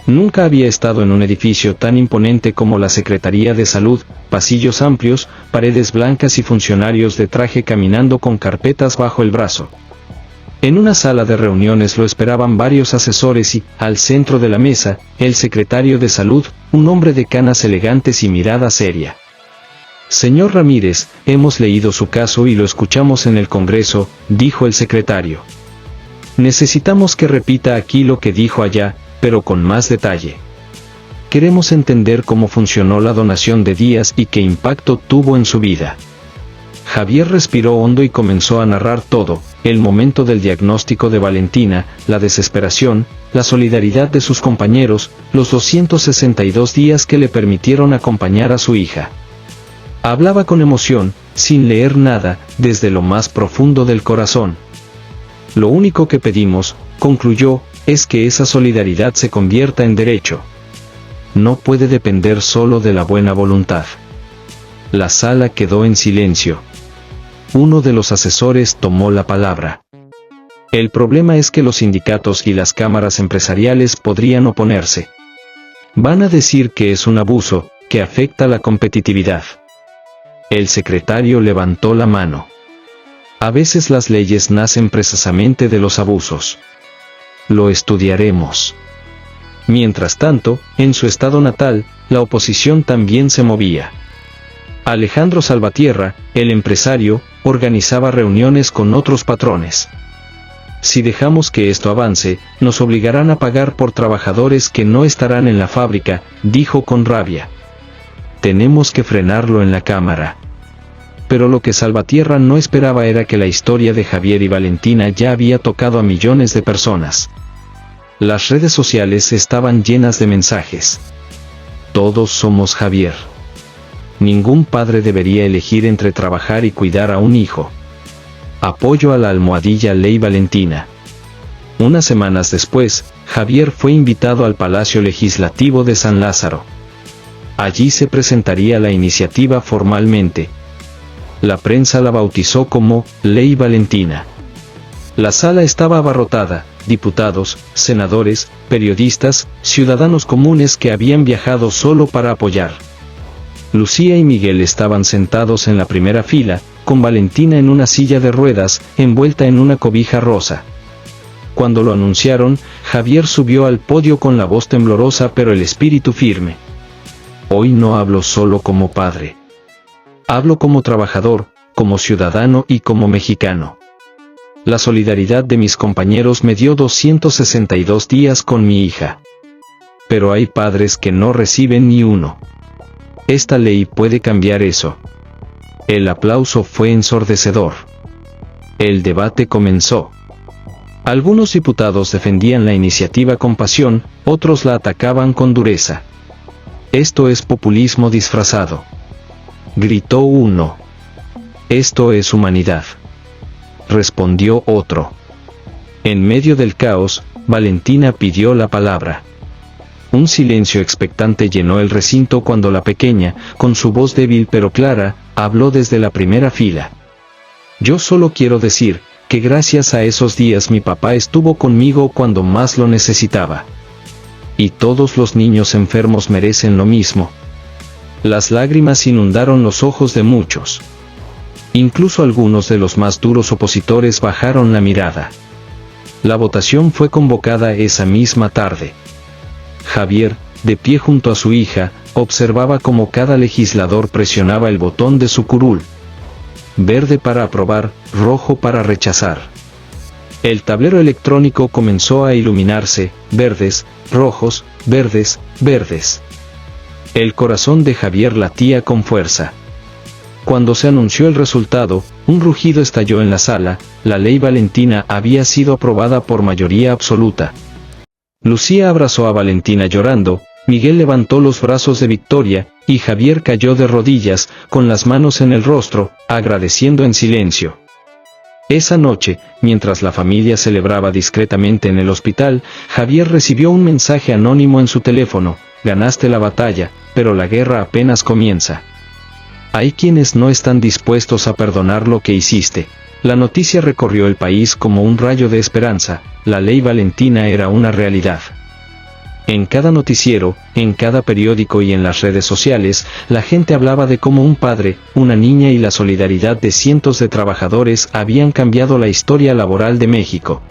Nunca había estado en un edificio tan imponente como la Secretaría de Salud, pasillos amplios, paredes blancas y funcionarios de traje caminando con carpetas bajo el brazo. En una sala de reuniones lo esperaban varios asesores y, al centro de la mesa, el secretario de Salud, un hombre de canas elegantes y mirada seria. «Señor Ramírez, hemos leído su caso y lo escuchamos en el Congreso», dijo el secretario. «Necesitamos que repita aquí lo que dijo allá, pero con más detalle. Queremos entender cómo funcionó la donación de Díaz y qué impacto tuvo en su vida». Javier respiró hondo y comenzó a narrar todo: el momento del diagnóstico de Valentina, la desesperación, la solidaridad de sus compañeros, los 262 días que le permitieron acompañar a su hija. Hablaba con emoción, sin leer nada, desde lo más profundo del corazón. «Lo único que pedimos», concluyó, «es que esa solidaridad se convierta en derecho. No puede depender solo de la buena voluntad». La sala quedó en silencio. Uno de los asesores tomó la palabra. «El problema es que los sindicatos y las cámaras empresariales podrían oponerse. Van a decir que es un abuso, que afecta la competitividad». El secretario levantó la mano. «A veces las leyes nacen precisamente de los abusos. Lo estudiaremos». Mientras tanto, en su estado natal, la oposición también se movía. Alejandro Salvatierra, el empresario, organizaba reuniones con otros patrones. «Si dejamos que esto avance, nos obligarán a pagar por trabajadores que no estarán en la fábrica», dijo con rabia. «Tenemos que frenarlo en la Cámara». Pero lo que Salvatierra no esperaba era que la historia de Javier y Valentina ya había tocado a millones de personas. Las redes sociales estaban llenas de mensajes. «Todos somos Javier. Ningún padre debería elegir entre trabajar y cuidar a un hijo. Apoyo a la almohadilla Ley Valentina». Unas semanas después, Javier fue invitado al Palacio Legislativo de San Lázaro. Allí se presentaría la iniciativa formalmente. La prensa la bautizó como Ley Valentina. La sala estaba abarrotada: diputados, senadores, periodistas, ciudadanos comunes que habían viajado solo para apoyar. Lucía y Miguel estaban sentados en la primera fila, con Valentina en una silla de ruedas, envuelta en una cobija rosa. Cuando lo anunciaron, Javier subió al podio con la voz temblorosa pero el espíritu firme. «Hoy no hablo solo como padre. Hablo como trabajador, como ciudadano y como mexicano. La solidaridad de mis compañeros me dio 262 días con mi hija. pero hay padres que no reciben ni uno. Esta ley puede cambiar eso. El aplauso fue ensordecedor. El debate comenzó. Algunos diputados defendían la iniciativa con pasión, otros la atacaban con dureza. Esto es populismo disfrazado. Gritó uno. Esto es humanidad. Respondió otro. En medio del caos, Valentina pidió la palabra. Un silencio expectante llenó el recinto cuando la pequeña, con su voz débil pero clara, habló desde la primera fila. Yo solo quiero decir, que gracias a esos días mi papá estuvo conmigo cuando más lo necesitaba. Y todos los niños enfermos merecen lo mismo. Las lágrimas inundaron los ojos de muchos. Incluso algunos de los más duros opositores bajaron la mirada. La votación fue convocada esa misma tarde. Javier, de pie junto a su hija, observaba cómo cada legislador presionaba el botón de su curul. Verde para aprobar, rojo para rechazar. El tablero electrónico comenzó a iluminarse, verdes, rojos, verdes, verdes. El corazón de Javier latía con fuerza. Cuando se anunció el resultado, un rugido estalló en la sala. La ley Valentina había sido aprobada por mayoría absoluta. Lucía abrazó a Valentina llorando, Miguel levantó los brazos de victoria, y Javier cayó de rodillas, con las manos en el rostro, agradeciendo en silencio. Esa noche, mientras la familia celebraba discretamente en el hospital, Javier recibió un mensaje anónimo en su teléfono: ganaste la batalla, pero la guerra apenas comienza. Hay quienes no están dispuestos a perdonar lo que hiciste. La noticia recorrió el país como un rayo de esperanza. La ley Valentina era una realidad. En cada noticiero, en cada periódico y en las redes sociales, la gente hablaba de cómo un padre, una niña y la solidaridad de cientos de trabajadores habían cambiado la historia laboral de México.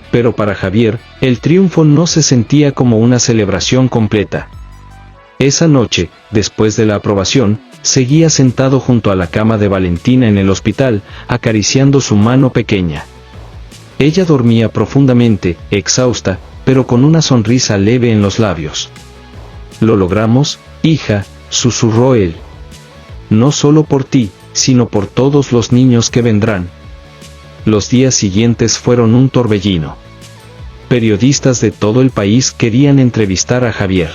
Pero para Javier, el triunfo no se sentía como una celebración completa. Esa noche, después de la aprobación, seguía sentado junto a la cama de Valentina en el hospital, acariciando su mano pequeña. Ella dormía profundamente, exhausta, pero con una sonrisa leve en los labios. Lo logramos, hija, susurró él. No solo por ti, sino por todos los niños que vendrán. Los días siguientes fueron un torbellino. Periodistas de todo el país querían entrevistar a Javier.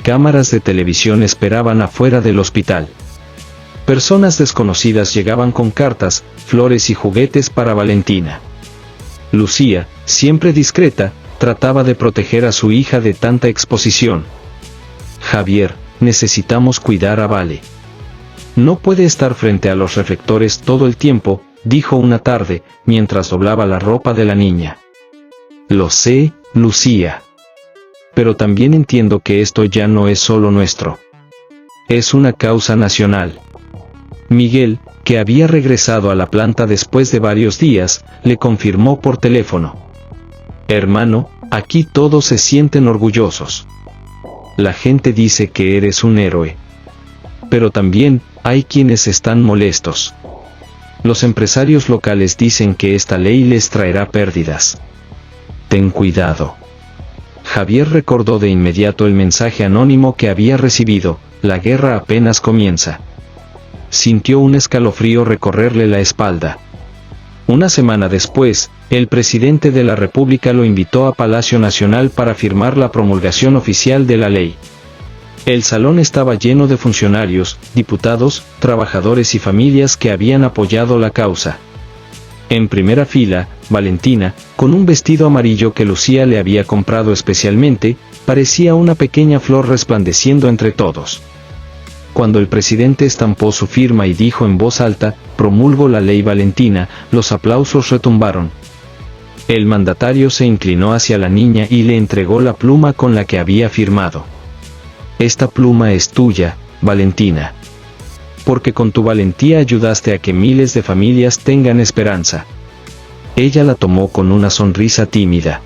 Cámaras de televisión esperaban afuera del hospital. Personas desconocidas llegaban con cartas, flores y juguetes para Valentina. Lucía, siempre discreta, trataba de proteger a su hija de tanta exposición. Javier, necesitamos cuidar a Vale. No puede estar frente a los reflectores todo el tiempo, dijo una tarde, mientras doblaba la ropa de la niña. Lo sé, Lucía. Pero también entiendo que esto ya no es solo nuestro. Es una causa nacional. Miguel, que había regresado a la planta después de varios días, le confirmó por teléfono. Hermano, aquí todos se sienten orgullosos. La gente dice que eres un héroe. Pero también, hay quienes están molestos. Los empresarios locales dicen que esta ley les traerá pérdidas. Ten cuidado. Javier recordó de inmediato el mensaje anónimo que había recibido: la guerra apenas comienza. Sintió un escalofrío recorrerle la espalda. Una semana después, el presidente de la República lo invitó a Palacio Nacional para firmar la promulgación oficial de la ley. El salón estaba lleno de funcionarios, diputados, trabajadores y familias que habían apoyado la causa. En primera fila, Valentina, con un vestido amarillo que Lucía le había comprado especialmente, parecía una pequeña flor resplandeciendo entre todos. Cuando el presidente estampó su firma y dijo en voz alta: promulgo la ley Valentina, los aplausos retumbaron. El mandatario se inclinó hacia la niña y le entregó la pluma con la que había firmado. Esta pluma es tuya, Valentina. Porque con tu valentía ayudaste a que miles de familias tengan esperanza. Ella la tomó con una sonrisa tímida.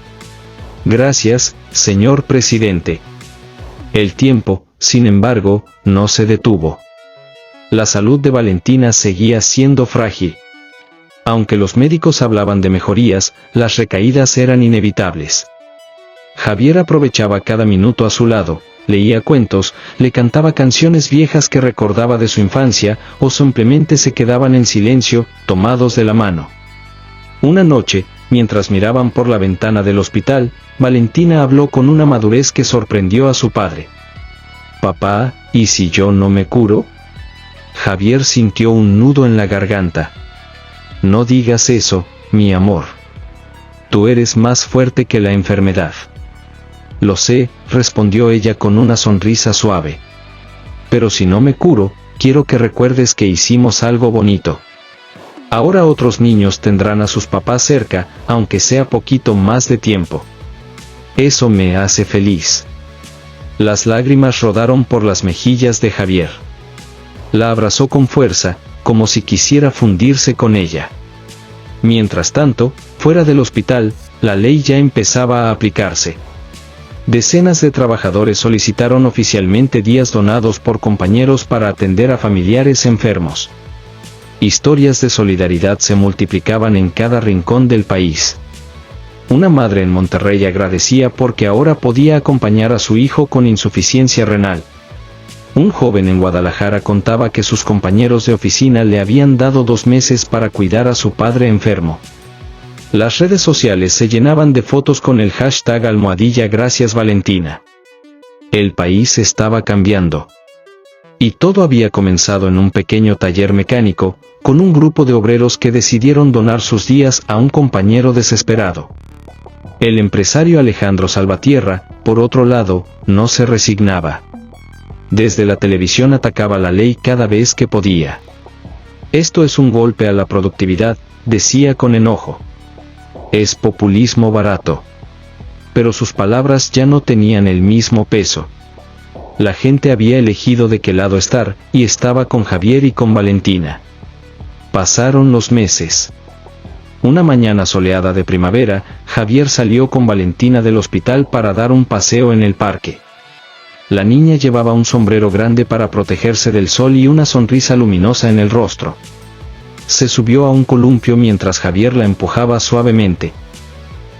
Gracias, señor presidente. El tiempo, sin embargo, no se detuvo. La salud de Valentina seguía siendo frágil. Aunque los médicos hablaban de mejorías, las recaídas eran inevitables. Javier aprovechaba cada minuto a su lado, leía cuentos, le cantaba canciones viejas que recordaba de su infancia, o simplemente se quedaban en silencio, tomados de la mano. Una noche, mientras miraban por la ventana del hospital, Valentina habló con una madurez que sorprendió a su padre. «Papá, ¿y si yo no me curo?» Javier sintió un nudo en la garganta. «No digas eso, mi amor. Tú eres más fuerte que la enfermedad». «Lo sé», respondió ella con una sonrisa suave. «Pero si no me curo, quiero que recuerdes que hicimos algo bonito. Ahora otros niños tendrán a sus papás cerca, aunque sea poquito más de tiempo. Eso me hace feliz». Las lágrimas rodaron por las mejillas de Javier. La abrazó con fuerza, como si quisiera fundirse con ella. Mientras tanto, fuera del hospital, la ley ya empezaba a aplicarse. Decenas de trabajadores solicitaron oficialmente días donados por compañeros para atender a familiares enfermos. Historias de solidaridad se multiplicaban en cada rincón del país. Una madre en Monterrey agradecía porque ahora podía acompañar a su hijo con insuficiencia renal. Un joven en Guadalajara contaba que sus compañeros de oficina le habían dado 2 meses para cuidar a su padre enfermo. Las redes sociales se llenaban de fotos con el hashtag #Gracias Valentina. El país estaba cambiando. Y todo había comenzado en un pequeño taller mecánico, con un grupo de obreros que decidieron donar sus días a un compañero desesperado. El empresario Alejandro Salvatierra, por otro lado, no se resignaba. Desde la televisión atacaba la ley cada vez que podía. «Esto es un golpe a la productividad», decía con enojo. «Es populismo barato». Pero sus palabras ya no tenían el mismo peso. La gente había elegido de qué lado estar, y estaba con Javier y con Valentina. Pasaron los meses. Una mañana soleada de primavera, Javier salió con Valentina del hospital para dar un paseo en el parque. La niña llevaba un sombrero grande para protegerse del sol y una sonrisa luminosa en el rostro. Se subió a un columpio mientras Javier la empujaba suavemente.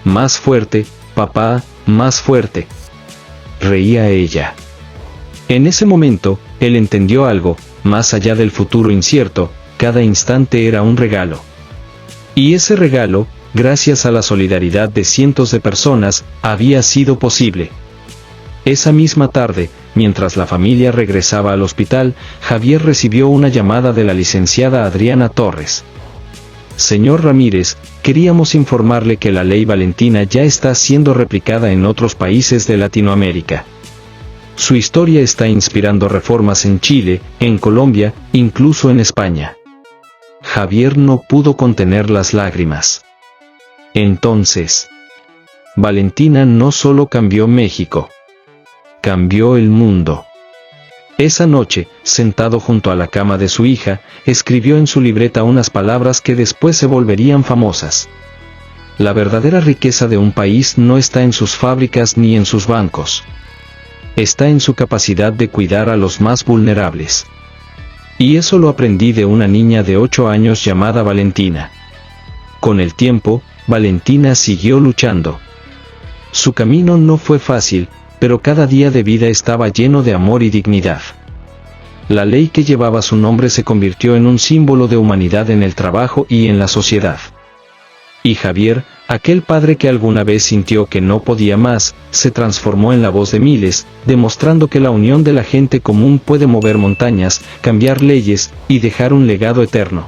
«Más fuerte, papá, más fuerte», reía ella. En ese momento, él entendió algo: más allá del futuro incierto, cada instante era un regalo. Y ese regalo, gracias a la solidaridad de cientos de personas, había sido posible. Esa misma tarde, mientras la familia regresaba al hospital, Javier recibió una llamada de la licenciada Adriana Torres. «Señor Ramírez, queríamos informarle que la ley Valentina ya está siendo replicada en otros países de Latinoamérica. Su historia está inspirando reformas en Chile, en Colombia, incluso en España». Javier no pudo contener las lágrimas. Entonces, Valentina no solo cambió México, cambió el mundo. Esa noche, sentado junto a la cama de su hija, escribió en su libreta unas palabras que después se volverían famosas. «La verdadera riqueza de un país no está en sus fábricas ni en sus bancos. Está en su capacidad de cuidar a los más vulnerables. Y eso lo aprendí de una niña de 8 años llamada Valentina». Con el tiempo, Valentina siguió luchando. Su camino no fue fácil, pero cada día de vida estaba lleno de amor y dignidad. La ley que llevaba su nombre se convirtió en un símbolo de humanidad en el trabajo y en la sociedad. Y Javier, aquel padre que alguna vez sintió que no podía más, se transformó en la voz de miles, demostrando que la unión de la gente común puede mover montañas, cambiar leyes, y dejar un legado eterno.